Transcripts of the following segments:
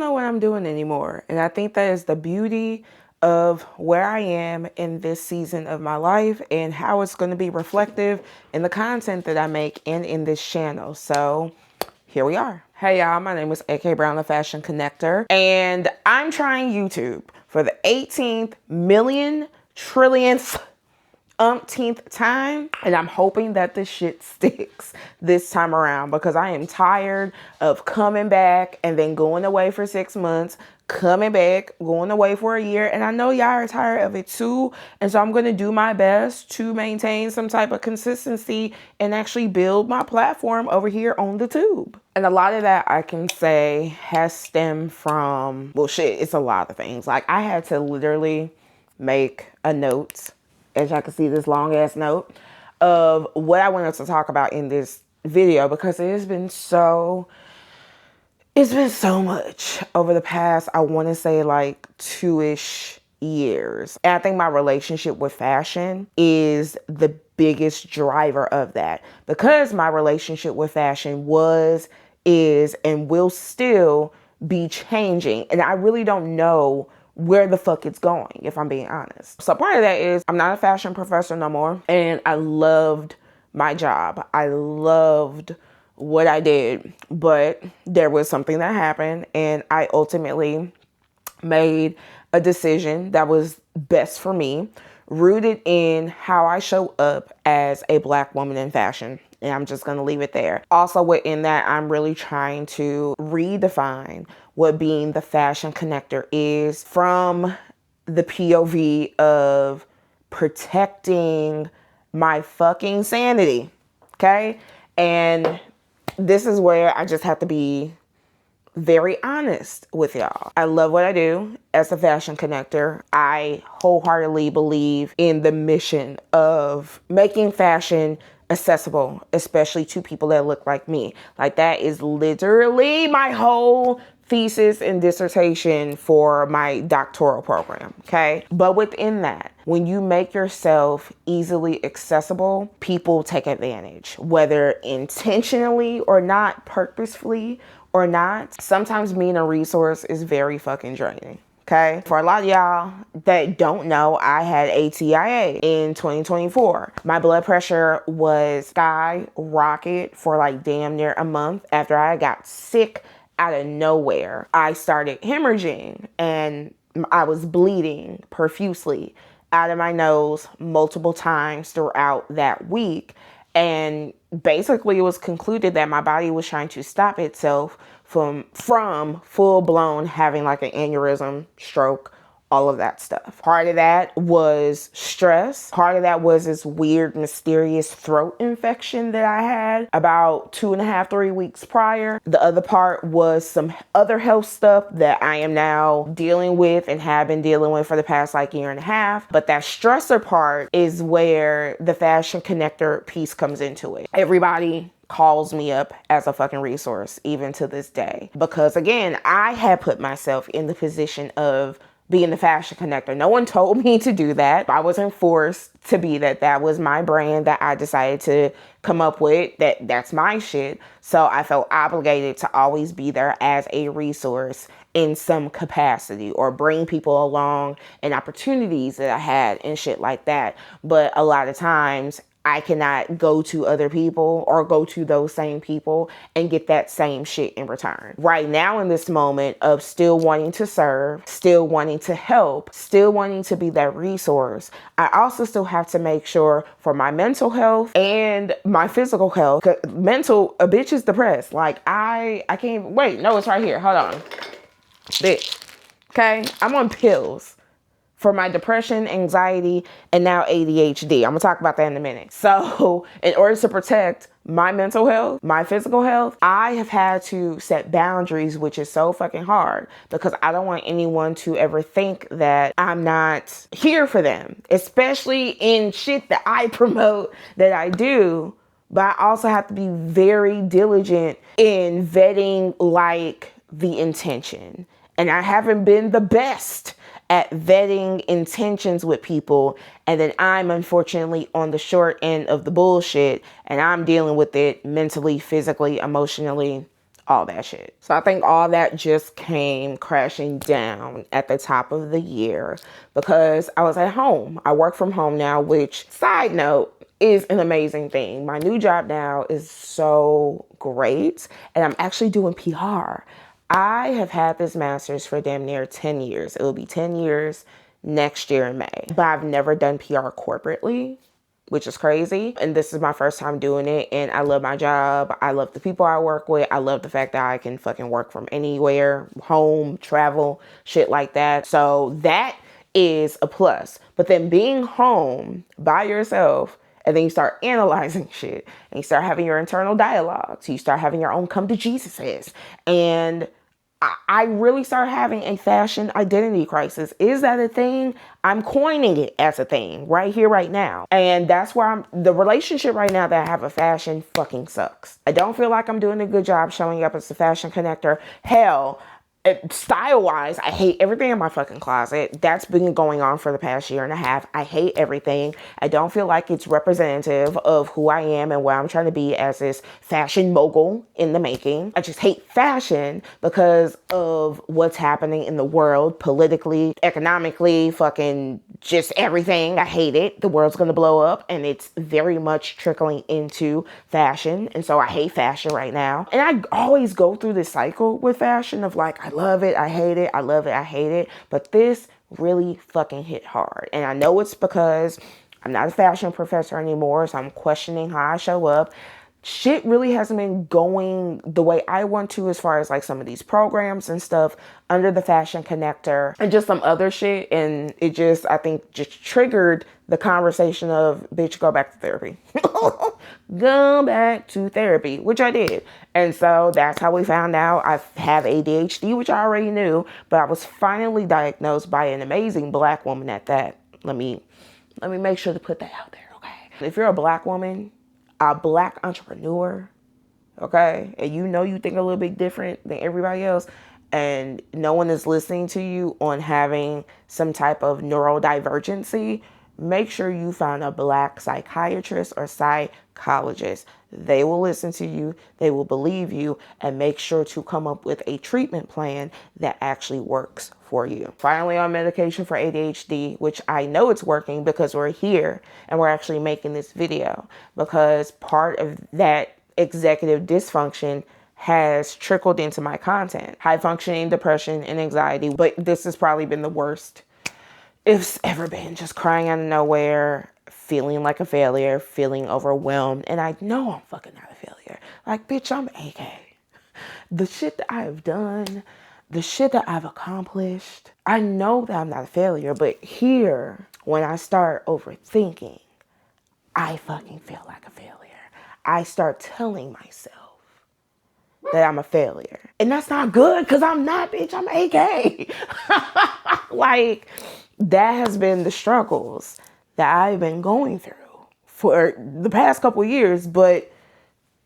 know what I'm doing anymore. And I think that is the beauty of where I am in this season of my life and how it's going to be reflective in the content that I make and in this channel. So here we are. Hey y'all, my name is AK Brown, the Fashion Connector, and I'm trying YouTube for the 18th million trillionth umpteenth time, and I'm hoping that this shit sticks this time around, because I am tired of coming back and then going away for 6 months, coming back, going away for a year, and I know y'all are tired of it too. And so I'm going to do my best to maintain some type of consistency and actually build my platform over here on the tube. And a lot of that, I can say, has stemmed from, well, shit, it's a lot of things. Like, I had to literally make a note, as y'all can see, this long ass note of what I wanted to talk about in this video, because it's been so much over the past, I want to say like 2-ish years. And I think my relationship with fashion is the biggest driver of that, because my relationship with fashion was, is, and will still be changing. And I really don't know where the fuck it's going, if I'm being honest. So part of that is I'm not a fashion professor no more, and I loved my job. I loved what I did, but there was something that happened, and I ultimately made a decision that was best for me, rooted in how I show up as a Black woman in fashion. And I'm just going to leave it there. Also within that, I'm really trying to redefine what being the fashion connector is, from the POV of protecting my fucking sanity. Okay. And this is where I just have to be very honest with y'all. I love what I do as a fashion connector. I wholeheartedly believe in the mission of making fashion accessible, especially to people that look like me. Like, that is literally my whole thesis and dissertation for my doctoral program, okay? But within that, when you make yourself easily accessible, people take advantage, whether intentionally or not, purposefully or not. Sometimes being a resource is very fucking draining. Okay, for a lot of y'all that don't know, I had ATIA in 2024. My blood pressure was skyrocket for like damn near a month after I got sick out of nowhere. I started hemorrhaging and I was bleeding profusely out of my nose multiple times throughout that week. And basically it was concluded that my body was trying to stop itself from full blown having like an aneurysm, stroke, all of that stuff. Part of that was stress. Part of that was this weird, mysterious throat infection that I had about 2.5, 3 weeks prior. The other part was some other health stuff that I am now dealing with and have been dealing with for the past like 1.5 years. But that stressor part is where the fashion connector piece comes into it. Everybody calls me up as a fucking resource, even to this day. Because again, I had put myself in the position of being the fashion connector. No one told me to do that. I wasn't forced to be that. That was my brand that I decided to come up with. That's my shit. So I felt obligated to always be there as a resource in some capacity, or bring people along and opportunities that I had and shit like that. But a lot of times I cannot go to other people or go to those same people and get that same shit in return. Right now, in this moment of still wanting to serve, still wanting to help, still wanting to be that resource, I also still have to make sure for my mental health and my physical health. 'Cause mental, a bitch is depressed. Like, I can't, wait, no, it's right here. Hold on. Bitch. Okay? I'm on pills for my depression, anxiety, and now ADHD. I'm gonna talk about that in a minute. So in order to protect my mental health, my physical health, I have had to set boundaries, which is so fucking hard, because I don't want anyone to ever think that I'm not here for them, especially in shit that I promote, that I do. But I also have to be very diligent in vetting like the intention. And I haven't been the best at vetting intentions with people, and then I'm unfortunately on the short end of the bullshit, and I'm dealing with it mentally, physically, emotionally, all that shit. So I think all that just came crashing down at the top of the year because I was at home. I work from home now, which, side note, is an amazing thing. My new job now is so great, and I'm actually doing PR. I have had this master's for damn near 10 years. It will be 10 years next year in May, but I've never done PR corporately, which is crazy. And this is my first time doing it. And I love my job. I love the people I work with. I love the fact that I can fucking work from anywhere, home, travel, shit like that. So that is a plus. But then being home by yourself, and then you start analyzing shit, and you start having your internal dialogues. You start having your own come to Jesuses. And I really started having a fashion identity crisis. Is that a thing? I'm coining it as a thing right here, right now. And that's where the relationship right now that I have with fashion fucking sucks. I don't feel like I'm doing a good job showing up as a fashion connector. Hell, style-wise, I hate everything in my fucking closet. That's been going on for the past year and a half. I hate everything. I don't feel like it's representative of who I am and where I'm trying to be as this fashion mogul in the making. I just hate fashion because of what's happening in the world, politically, economically, fucking just everything. I hate it. The world's gonna blow up, and it's very much trickling into fashion. And so I hate fashion right now. And I always go through this cycle with fashion of like, I love it, I hate it, I love it, I hate it. But this really fucking hit hard. And I know it's because I'm not a fashion professor anymore, so I'm questioning how I show up. Shit really hasn't been going the way I want to as far as like some of these programs and stuff under the Fashion Connector and just some other shit. And it just, I think, just triggered the conversation of, bitch, go back to therapy. Go back to therapy, which I did. And so that's how we found out I have ADHD, which I already knew, but I was finally diagnosed by an amazing Black woman at that. Let me make sure to put that out there, okay? If you're a Black woman, a Black entrepreneur, okay, and you know you think a little bit different than everybody else, and no one is listening to you on having some type of neurodivergency, make sure you find a Black psychiatrist or psychologist. They will listen to you, they will believe you, and make sure to come up with a treatment plan that actually works for you. Finally on medication for ADHD, which I know it's working because we're here and we're actually making this video, because part of that executive dysfunction has trickled into my content. High functioning depression and anxiety, but this has probably been the worst it's ever been. Just crying out of nowhere, feeling like a failure, feeling overwhelmed. And I know I'm fucking not a failure. Like, bitch, I'm AK. The shit that I have done, the shit that I've accomplished, I know that I'm not a failure. But here, when I start overthinking, I fucking feel like a failure. I start telling myself that I'm a failure. And that's not good, because I'm not, bitch. I'm AK. Like, that has been the struggles that I've been going through for the past couple of years, but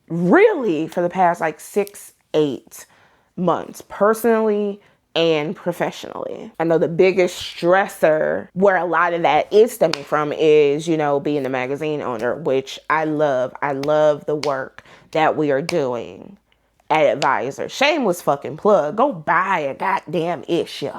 really for the past like 6-8 months, personally and professionally. I know the biggest stressor where a lot of that is stemming from is, you know, being the magazine owner, which I love. I love the work that we are doing at Advisor. Shameless fucking plug. Go buy a goddamn issue.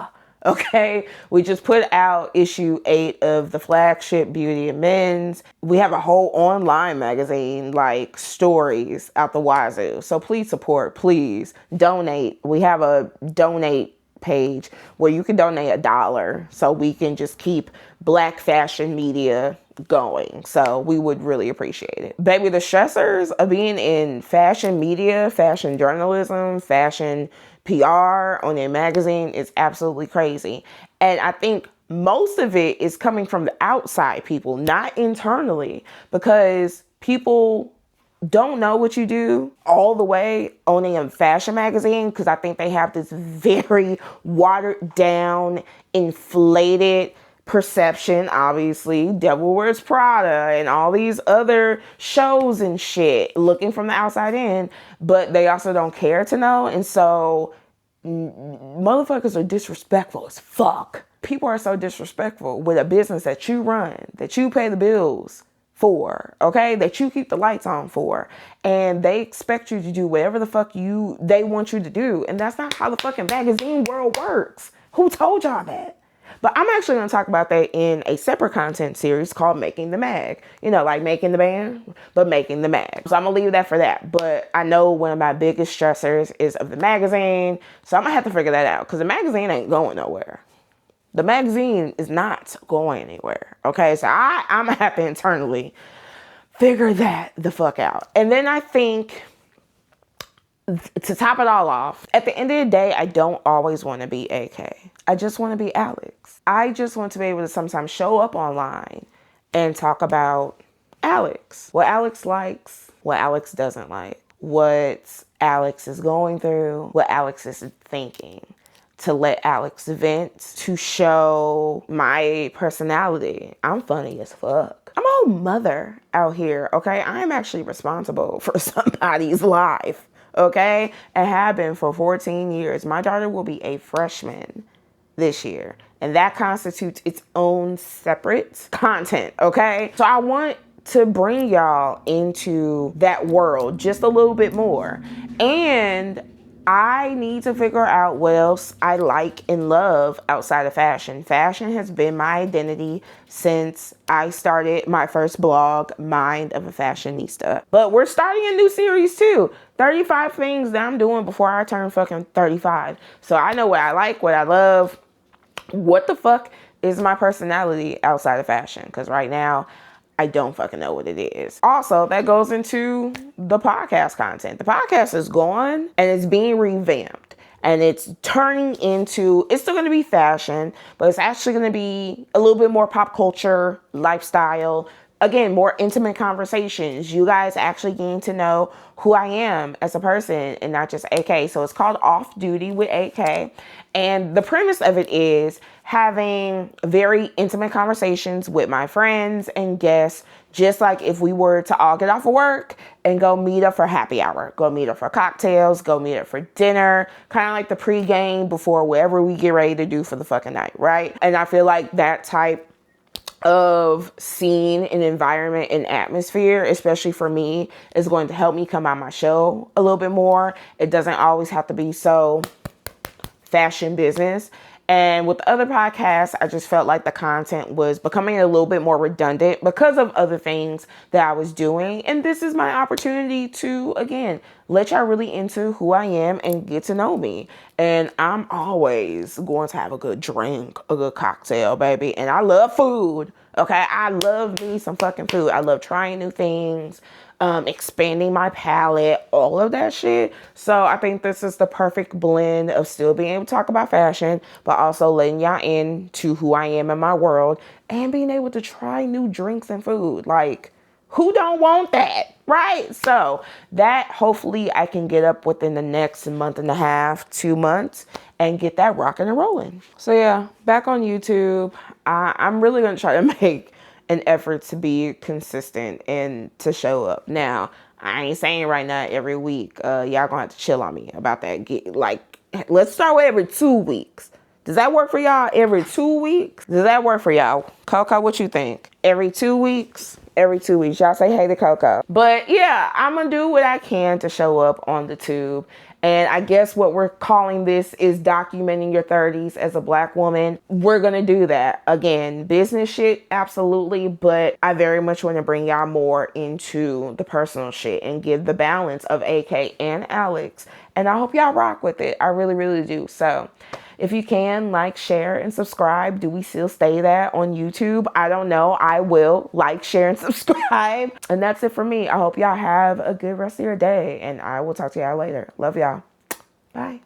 Okay, we just put out issue 8 of the flagship Beauty and Men's. We have a whole online magazine, like stories out the wazoo. So please support, please donate. We have a donate page where you can donate $1 so we can just keep Black fashion media going. So we would really appreciate it. Baby, the stressors of being in fashion media, fashion journalism, fashion PR on a magazine is absolutely crazy. And I think most of it is coming from the outside people, not internally, because people don't know what you do all the way owning a fashion magazine, because I think they have this very watered down, inflated perception. Obviously, Devil Wears Prada and all these other shows and shit looking from the outside in, but they also don't care to know. And so motherfuckers are disrespectful as fuck. People are so disrespectful with a business that you run, that you pay the bills for, okay? That you keep the lights on for. And they expect you to do whatever the fuck they want you to do. And that's not how the fucking magazine world works. Who told y'all that? But I'm actually going to talk about that in a separate content series called Making the Mag. You know, like making the band, but making the mag. So I'm going to leave that for that. But I know one of my biggest stressors is of the magazine. So I'm going to have to figure that out because the magazine ain't going nowhere. The magazine is not going anywhere. Okay, so I'm going to have to internally figure that the fuck out. And then I think, to top it all off, at the end of the day, I don't always want to be AK. I just want to be Alex. I just want to be able to sometimes show up online and talk about Alex. What Alex likes, what Alex doesn't like, what Alex is going through, what Alex is thinking. To let Alex vent, to show my personality. I'm funny as fuck. I'm a whole mother out here, okay? I'm actually responsible for somebody's life, okay? And have been for 14 years. My daughter will be a freshman this year. And that constitutes its own separate content, okay? So I want to bring y'all into that world just a little bit more. And I need to figure out what else I like and love outside of fashion. Fashion has been my identity since I started my first blog, Mind of a Fashionista. But we're starting a new series too. 35 things that I'm doing before I turn fucking 35. So I know what I like, what I love. What the fuck is my personality outside of fashion? Because right now, I don't fucking know what it is. Also, that goes into the podcast content. The podcast is gone and it's being revamped. And it's turning into, it's still going to be fashion, but it's actually going to be a little bit more pop culture, lifestyle. Again, more intimate conversations. You guys actually getting to know who I am as a person and not just AK. So it's called Off Duty with AK. And the premise of it is having very intimate conversations with my friends and guests, just like if we were to all get off of work and go meet up for happy hour, go meet up for cocktails, go meet up for dinner, kind of like the pregame before whatever we get ready to do for the fucking night, right? And I feel like that type of scene and environment and atmosphere, especially for me, is going to help me come out my shell a little bit more. It doesn't always have to be so fashion business. And with the other podcasts, I just felt like the content was becoming a little bit more redundant because of other things that I was doing. And this is my opportunity to, again, let y'all really into who I am and get to know me. And I'm always going to have a good drink, a good cocktail, baby. And I love food. Okay, I love me some fucking food. I love trying new things, expanding my palette, all of that shit. So I think this is the perfect blend of still being able to talk about fashion, but also letting y'all into who I am in my world and being able to try new drinks and food. Like, who don't want that, right? So that hopefully I can get up within the next month and a half, 2 months, and get that rocking and rolling. So yeah, back on YouTube, I'm really going to try to make an effort to be consistent and to show up. Now, I ain't saying right now every week. Y'all gonna have to chill on me about that. Let's start with every 2 weeks. Does that work for y'all? Every 2 weeks? Does that work for y'all? Coco, what you think? Every 2 weeks? Every 2 weeks. Y'all say hey to Coco. But yeah, I'm going to do what I can to show up on the tube. And I guess what we're calling this is documenting your 30s as a Black woman. We're going to do that. Again, business shit, absolutely. But I very much want to bring y'all more into the personal shit and give the balance of AK and Alex. And I hope y'all rock with it. I really, really do. So if you can, like, share, and subscribe. Do we still stay that on YouTube? I don't know. I will like, share, and subscribe. And that's it for me. I hope y'all have a good rest of your day. And I will talk to y'all later. Love y'all. Bye.